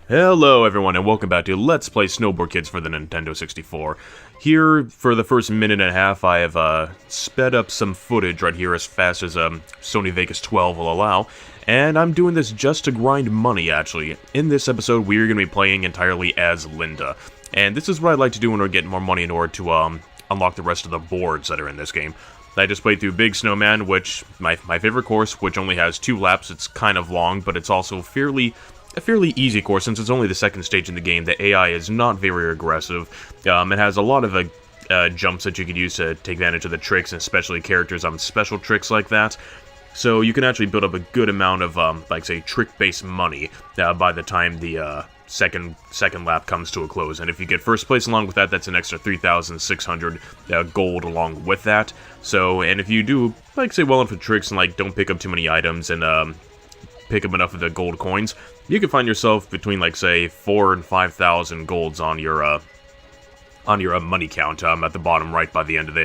Hello everyone and welcome back to Let's Play Snowboard Kids for the Nintendo 64. Here, for the first minute and a half, I have sped up some footage right here as fast as Sony Vegas 12 will allow, and I'm doing this just to grind money, actually. In this episode, we're going to be playing entirely as Linda, and this is what I'd like to do in order to get more money in order to unlock the rest of the boards that are in this game. I just played through Big Snowman, which, my favorite course, which only has 2 laps. It's kind of long, but it's also a fairly easy course since it's only the second stage in the game. The AI is not very aggressive. It has a lot of jumps that you could use to take advantage of the tricks, and especially characters on special tricks like that. So you can actually build up a good amount of, like, say, trick-based money by the time the second lap comes to a close. And if you get first place along with that, that's an extra 3,600 gold along with that. So, and if you do, like, say, well enough with tricks and, like, don't pick up too many items and pick up enough of the gold coins, you can find yourself between, like, say, 4,000 and 5,000 golds on your money count at the bottom right by the end of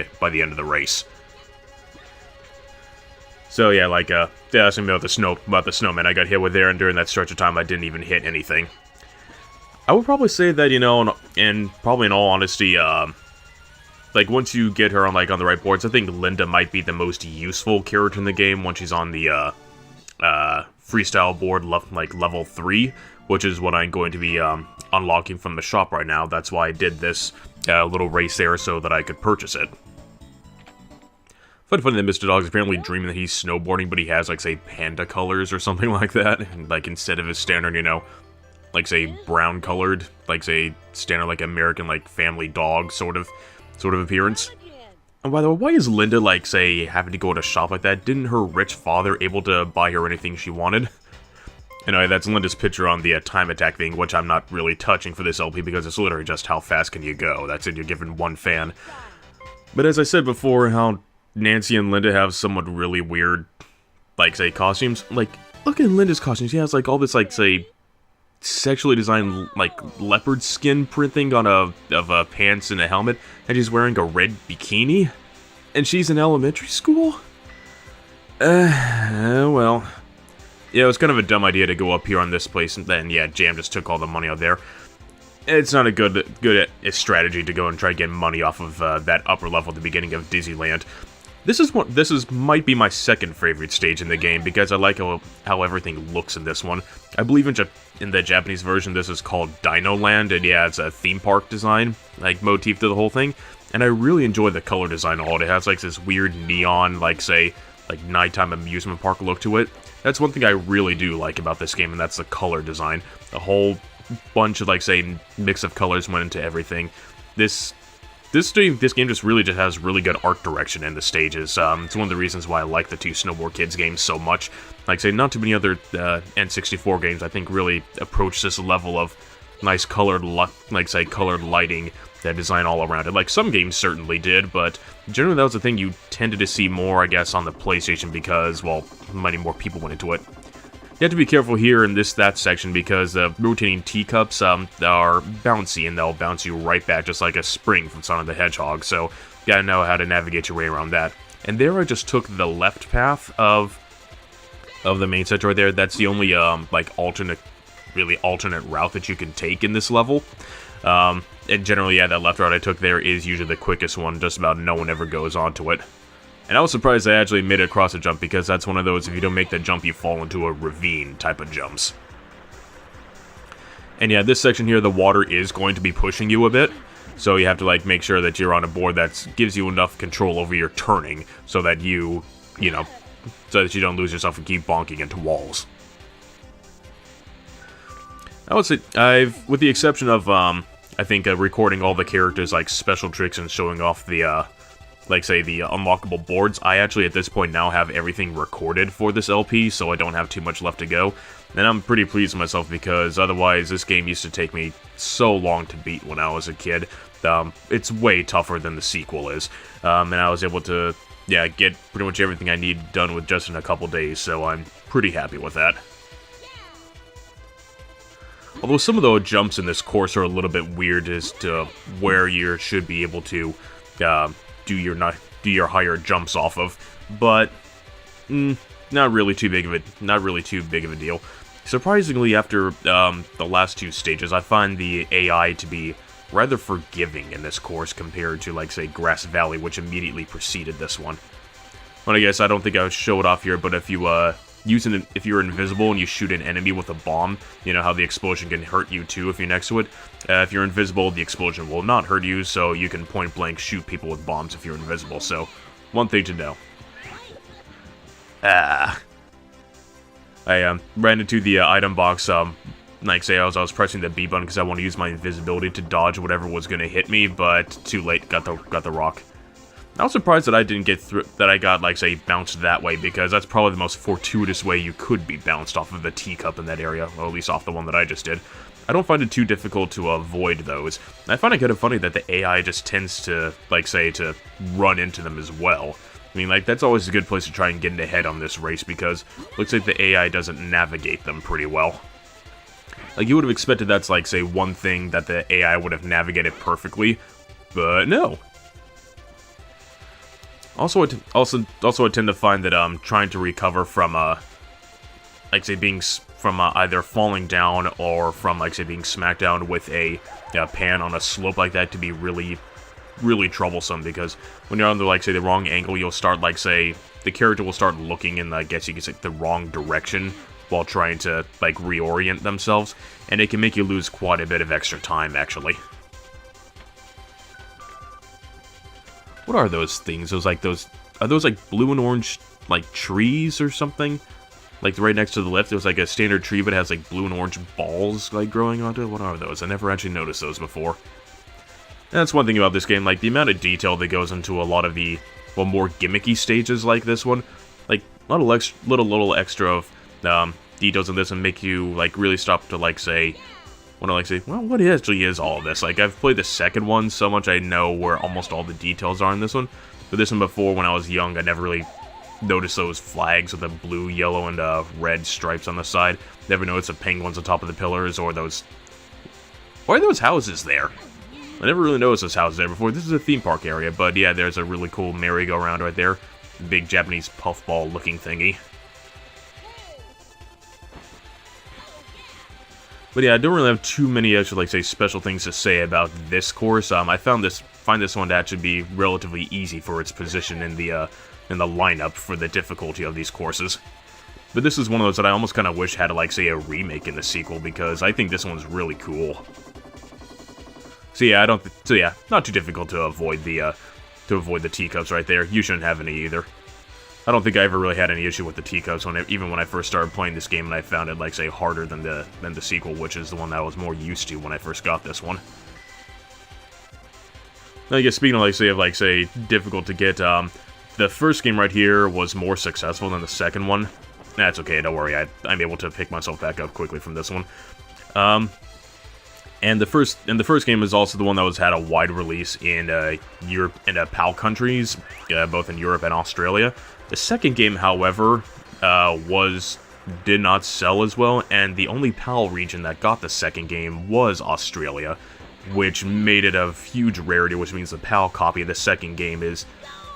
the race. So yeah, like they asked me about the snowman I got hit with there, and during that stretch of time I didn't even hit anything. I would probably say that, you know, and probably in all honesty, like, once you get her on the right boards, I think Linda might be the most useful character in the game once she's on the freestyle board, like level 3, which is what I'm going to be unlocking from the shop right now. That's why I did this little race there, so that I could purchase it. Funny that Mr. Dog's apparently dreaming that he's snowboarding, but he has, like, say, panda colors or something like that, and, like, instead of his standard, you know, like, say, brown colored, like, say, standard, like, American, like, family dog sort of appearance. And by the way, why is Linda, like, say, having to go to a shop like that? Didn't her rich father able to buy her anything she wanted? Anyway, that's Linda's picture on the time attack thing, which I'm not really touching for this LP because it's literally just how fast can you go. That's it, you're given one fan. But as I said before, how Nancy and Linda have somewhat really weird, like, say, costumes. Like, look at Linda's costume. She has, like, all this, like, say, sexually designed, like, leopard skin printing on of pants and a helmet, and she's wearing a red bikini, and she's in elementary school? Well, yeah, it was kind of a dumb idea to go up here on this place, and then, yeah, Jam just took all the money out there. It's not a good strategy to go and try to get money off of that upper level at the beginning of Disneyland. This might be my second favorite stage in the game, because I like how everything looks in this one. I believe in the Japanese version this is called Dino Land, and yeah, it's a theme park design, like, motif to the whole thing. And I really enjoy the color design of it. It has, like, this weird neon, like, say, like, nighttime amusement park look to it. That's one thing I really do like about this game, and that's the color design. A whole bunch of, like, say, mix of colors went into everything. This game just really has really good art direction in the stages. It's one of the reasons why I like the 2 Snowboard Kids games so much. Like, say, not too many other N64 games, I think, really approach this level of nice colored, colored lighting, that design all around it. Like, some games certainly did, but generally that was the thing you tended to see more, I guess, on the PlayStation because, well, many more people went into it. You have to be careful here in that section because the rotating teacups are bouncy, and they'll bounce you right back just like a spring from Sonic the Hedgehog, so you gotta know how to navigate your way around that. And there I just took the left path of the main section right there. That's the only, like, alternate route that you can take in this level. And generally, yeah, that left route I took there is usually the quickest one. Just about no one ever goes onto it. And I was surprised I actually made it across a jump, because that's one of those, if you don't make that jump, you fall into a ravine type of jumps. And yeah, this section here, the water is going to be pushing you a bit, so you have to, like, make sure that you're on a board that gives you enough control over your turning, so that you don't lose yourself and keep bonking into walls. I would say, with the exception of, I think, recording all the characters' like special tricks and showing off the, like, say, the unlockable boards, I actually at this point now have everything recorded for this LP, so I don't have too much left to go. And I'm pretty pleased with myself, because otherwise this game used to take me so long to beat when I was a kid. It's way tougher than the sequel is, and I was able to, yeah, get pretty much everything I need done with just in a couple days, so I'm pretty happy with that. Although some of the jumps in this course are a little bit weird as to where you should be able to do your higher jumps off of, but not really too big of a deal. Surprisingly, after the last two stages, I find the AI to be rather forgiving in this course compared to, like, say, Grass Valley, which immediately preceded this one. Well, I guess I don't think I would show it off here, but if you, if you're invisible and you shoot an enemy with a bomb, you know how the explosion can hurt you too if you're next to it? If you're invisible, the explosion will not hurt you, so you can point-blank shoot people with bombs if you're invisible, so one thing to know. I ran into the item box, like say I was pressing the B button because I want to use my invisibility to dodge whatever was going to hit me, but too late, got the rock. I was surprised that I didn't get through, that I got, like, say, bounced that way, because that's probably the most fortuitous way you could be bounced off of the teacup in that area, well, at least off the one that I just did. I don't find it too difficult to avoid those. I find it kind of funny that the AI just tends to, like, say, to run into them as well. I mean, like, that's always a good place to try and get ahead on this race, because it looks like the AI doesn't navigate them pretty well. Like, you would have expected that's, like, say, one thing that the AI would have navigated perfectly, but no. Also, I tend to find that trying to recover from like say being from either falling down or from like say being smacked down with a pan on a slope like that to be really troublesome, because when you're on the like say the wrong angle, you'll start like say the character will start looking in I guess you could say the wrong direction while trying to like reorient themselves, and it can make you lose quite a bit of extra time actually. What are those things? Are those like blue and orange, like, trees or something? Like, right next to the left, there's like a standard tree, but it has like blue and orange balls, like, growing onto it? What are those? I never actually noticed those before. And that's one thing about this game, like, the amount of detail that goes into a lot of the, well, more gimmicky stages like this one. Like, a lot of little extra details in this and make you, like, really stop to, like, say, want to like say, well, what actually is all of this? Like, I've played the second one so much I know where almost all the details are in this one. But this one before, when I was young, I never really noticed those flags with the blue, yellow, and red stripes on the side. Never noticed the penguins on top of the pillars, or those... Why are those houses there? I never really noticed those houses there before. This is a theme park area, but yeah, there's a really cool merry-go-round right there. Big Japanese puffball-looking thingy. But yeah, I don't really have too many actual, like, say, special things to say about this course. I find this one to actually be relatively easy for its position in the lineup for the difficulty of these courses. But this is one of those that I almost kind of wish had, like, say, a remake in the sequel, because I think this one's really cool. So yeah, not too difficult to avoid the teacups right there. You shouldn't have any either. I don't think I ever really had any issue with the teacups even when I first started playing this game, and I found it, like, say, harder than the sequel, which is the one that I was more used to when I first got this one. I guess speaking of, like, say, difficult to get, the first game right here was more successful than the second one. That's okay, don't worry, I'm able to pick myself back up quickly from this one. And the first game is also the one that had a wide release in Europe and PAL countries, both in Europe and Australia. The second game, however, did not sell as well, and the only PAL region that got the second game was Australia, which made it a huge rarity, which means the PAL copy of the second game is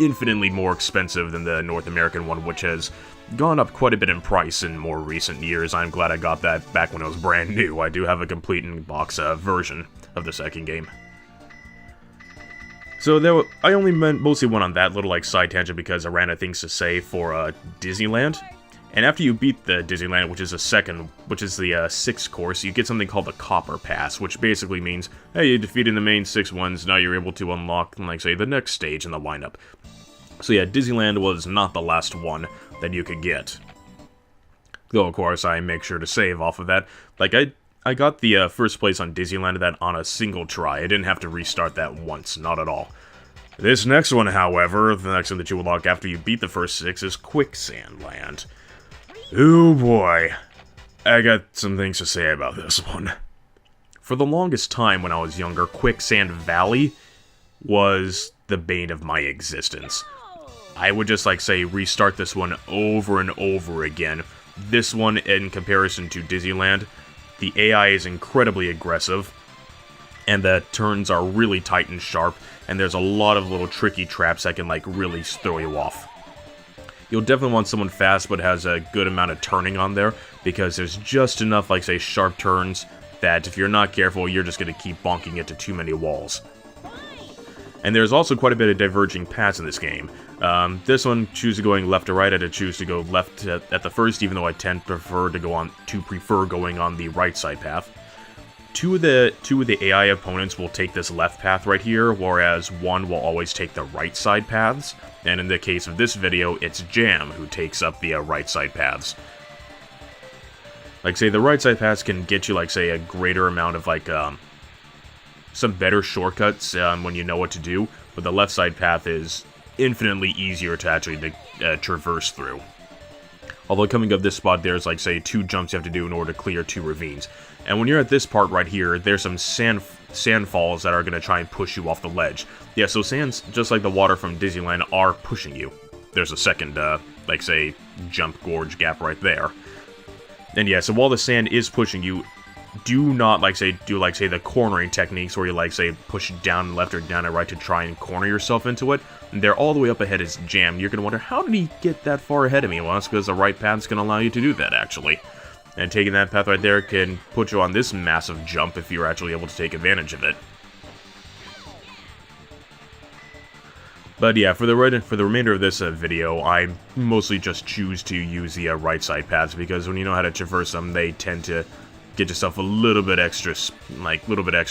infinitely more expensive than the North American one, which has gone up quite a bit in price in more recent years. I'm glad I got that back when it was brand new. I do have a complete in-box version of the second game. So I only mostly went on that little like side tangent because I ran out of things to say for Disneyland. And after you beat the Disneyland, which is the sixth course, you get something called the Copper Pass, which basically means, hey, you defeated the main 6 ones, now you're able to unlock, like, say, the next stage in the lineup. So yeah, Disneyland was not the last one that you could get. Though, of course, I make sure to save off of that. Like, I got the first place on Disneyland that on a single try. I didn't have to restart that once, not at all. This next one, however, the next one that you unlock after you beat the first 6 is Quicksand Land. Oh boy, I got some things to say about this one. For the longest time when I was younger, Quicksand Valley was the bane of my existence. I would just, like, say, restart this one over and over again. This one, in comparison to Disneyland, the AI is incredibly aggressive, and the turns are really tight and sharp, and there's a lot of little tricky traps that can, like, really throw you off. You'll definitely want someone fast but has a good amount of turning on there, because there's just enough, like, say, sharp turns that if you're not careful, you're just going to keep bonking into too many walls. And there's also quite a bit of diverging paths in this game. This one, choose going left or right. I had to choose to go left at the first, even though I tend to prefer going on the right side path. Two of the AI opponents will take this left path right here, whereas one will always take the right side paths. And in the case of this video, it's Jam who takes up the right side paths. Like, say, the right side paths can get you, like, say, a greater amount of, like, some better shortcuts when you know what to do, but the left side path is infinitely easier to actually traverse through. Although coming up this spot, there's, like, say, 2 jumps you have to do in order to clear 2 ravines. And when you're at this part right here, there's some sand falls that are going to try and push you off the ledge. Yeah, so sands, just like the water from Disneyland, are pushing you. There's a second, like, say, jump gorge gap right there. And yeah, so while the sand is pushing you, do not, like, say, do, like, say, the cornering techniques where you, like, say, push down left or down and right to try and corner yourself into it. And there, all the way up ahead is Jam. You're going to wonder, how did he get that far ahead of me? Well, that's because the right path's going to allow you to do that, actually. And taking that path right there can put you on this massive jump if you're actually able to take advantage of it. But yeah, for the remainder of this video, I mostly just choose to use the right side paths, because when you know how to traverse them, they tend to get yourself a little bit extra,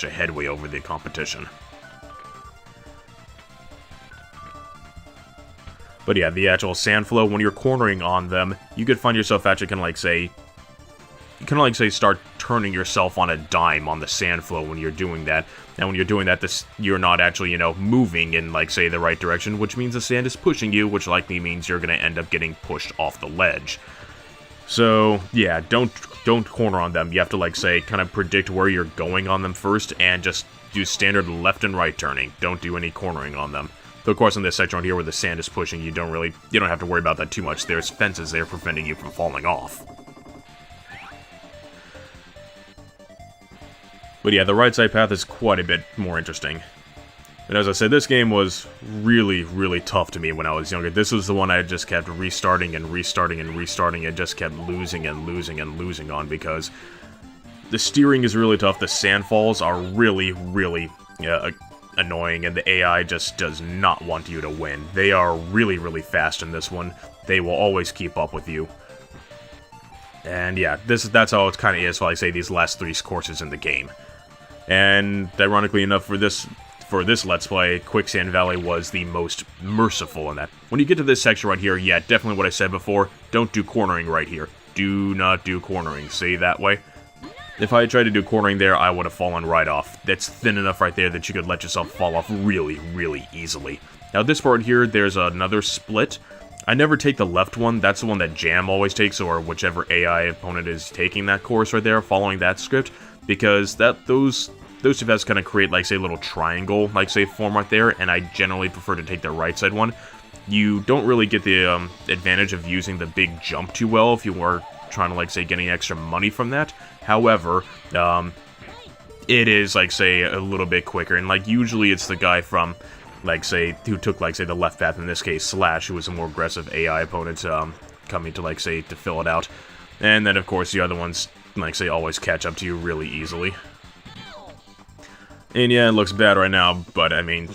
headway over the competition. But yeah, the actual sand flow, when you're cornering on them, you could find yourself actually kind of say, start turning yourself on a dime on the sand flow when you're doing that. And when you're doing that, you're not actually, moving in, like, say, the right direction, which means the sand is pushing you, which likely means you're going to end up getting pushed off the ledge. So, yeah, don't corner on them. You have to, like, say, kind of predict where you're going on them first, and just do standard left and right turning. Don't do any cornering on them. Though, of course, in this section right here where the sand is pushing, you don't have to worry about that too much. There's fences there preventing you from falling off. But yeah, the right side path is quite a bit more interesting. And as I said, this game was really, really tough to me when I was younger. This was the one I just kept restarting and restarting and restarting and just kept losing and losing and losing on, because the steering is really tough. The sand falls are really, really annoying, and the AI just does not want you to win. They are really, really fast in this one. They will always keep up with you. And yeah, that's how it kind of is for, like, say, these last 3 courses in the game. And ironically enough, for this Let's Play, Quicksand Valley was the most merciful in that. When you get to this section right here, yeah, definitely what I said before, don't do cornering right here. Do not do cornering, say that way. If I had tried to do cornering there, I would have fallen right off. That's thin enough right there that you could let yourself fall off really, really easily. Now this part here, there's another split. I never take the left one. That's the one that Jam always takes, or whichever AI opponent is taking that course right there, following that script, because those 2 paths kind of create, like, say, a little triangle, like, say, form right there, and I generally prefer to take the right side one. You don't really get the advantage of using the big jump too well if you are trying to, like, say, getting extra money from that. However, it is, like, say, a little bit quicker, and, like, usually it's the guy from, like, say, who took, like, say, the left path, in this case, Slash, who was a more aggressive AI opponent, coming to, like, say, to fill it out. And then, of course, the other ones, like, say, always catch up to you really easily. And yeah, it looks bad right now, but, I mean,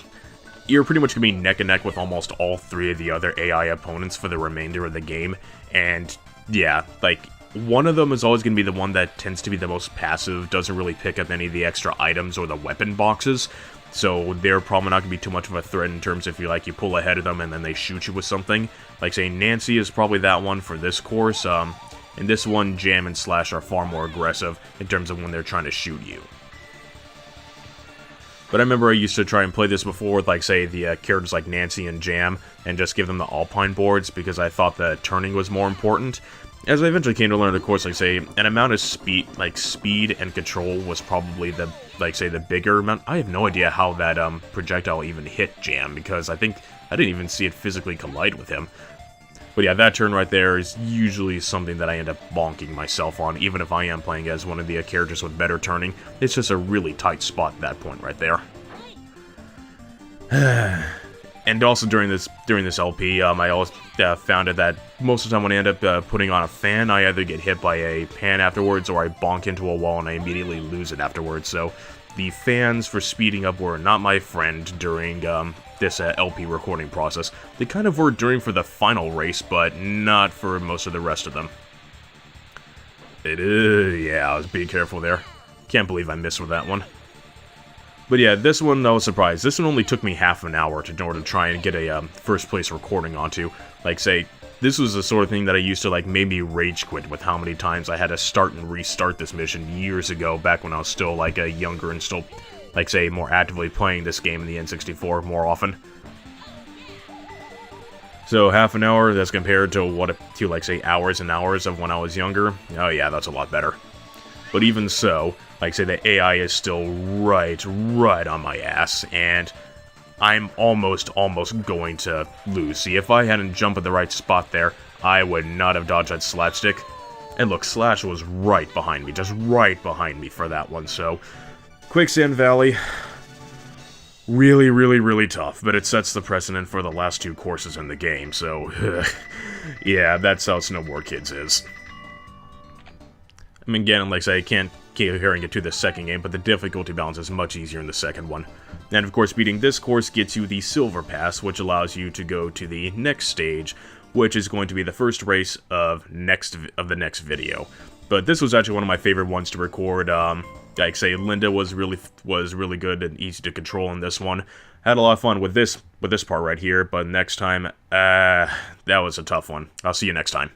you're pretty much going to be neck and neck with almost all 3 of the other AI opponents for the remainder of the game. And, yeah, like, one of them is always going to be the one that tends to be the most passive, doesn't really pick up any of the extra items or the weapon boxes. So they're probably not going to be too much of a threat in terms of you pull ahead of them and then they shoot you with something. Like, say, Nancy is probably that one for this course. In this one, Jam and Slash are far more aggressive in terms of when they're trying to shoot you. But I remember I used to try and play this before with, like, say, the characters like Nancy and Jam, and just give them the Alpine boards, because I thought the turning was more important. As I eventually came to learn, of course, like, say, an amount of speed and control was probably the, like, say, the bigger amount. I have no idea how that projectile even hit Jam, because I think I didn't even see it physically collide with him. But yeah, that turn right there is usually something that I end up bonking myself on, even if I am playing as one of the characters with better turning. It's just a really tight spot at that point right there. And also during this LP, I always found it that most of the time when I end up putting on a fan, I either get hit by a pan afterwards, or I bonk into a wall and I immediately lose it afterwards. So the fans for speeding up were not my friend during this LP recording process. They kind of were for the final race, but not for most of the rest of them. Yeah, I was being careful there. Can't believe I missed with that one. But yeah, this one, I was surprised. This one only took me half an hour in order to try and get a first place recording onto. Like, say, this was the sort of thing that I used to, like, maybe rage quit with how many times I had to start and restart this mission years ago, back when I was still, like, a younger and still, like, say, more actively playing this game in the N64 more often. So, half an hour, that's compared to, like, say, hours and hours of when I was younger. Oh yeah, that's a lot better. But even so, like say, the AI is still right on my ass, and I'm almost going to lose. See, if I hadn't jumped at the right spot there, I would not have dodged that slapstick. And look, Slash was right behind me, just right behind me for that one, so... Quicksand Valley, really tough, but it sets the precedent for the last two courses in the game, so... yeah, that's how Snowboard Kids is. I mean, again, like I say, I can't keep comparing it to the second game, but the difficulty balance is much easier in the second one. And of course, beating this course gets you the Silver Pass, which allows you to go to the next stage, which is going to be the first race of the next video. But this was actually one of my favorite ones to record. Like say, Linda was really good and easy to control in this one. Had a lot of fun with this part right here, but next time, that was a tough one. I'll see you next time.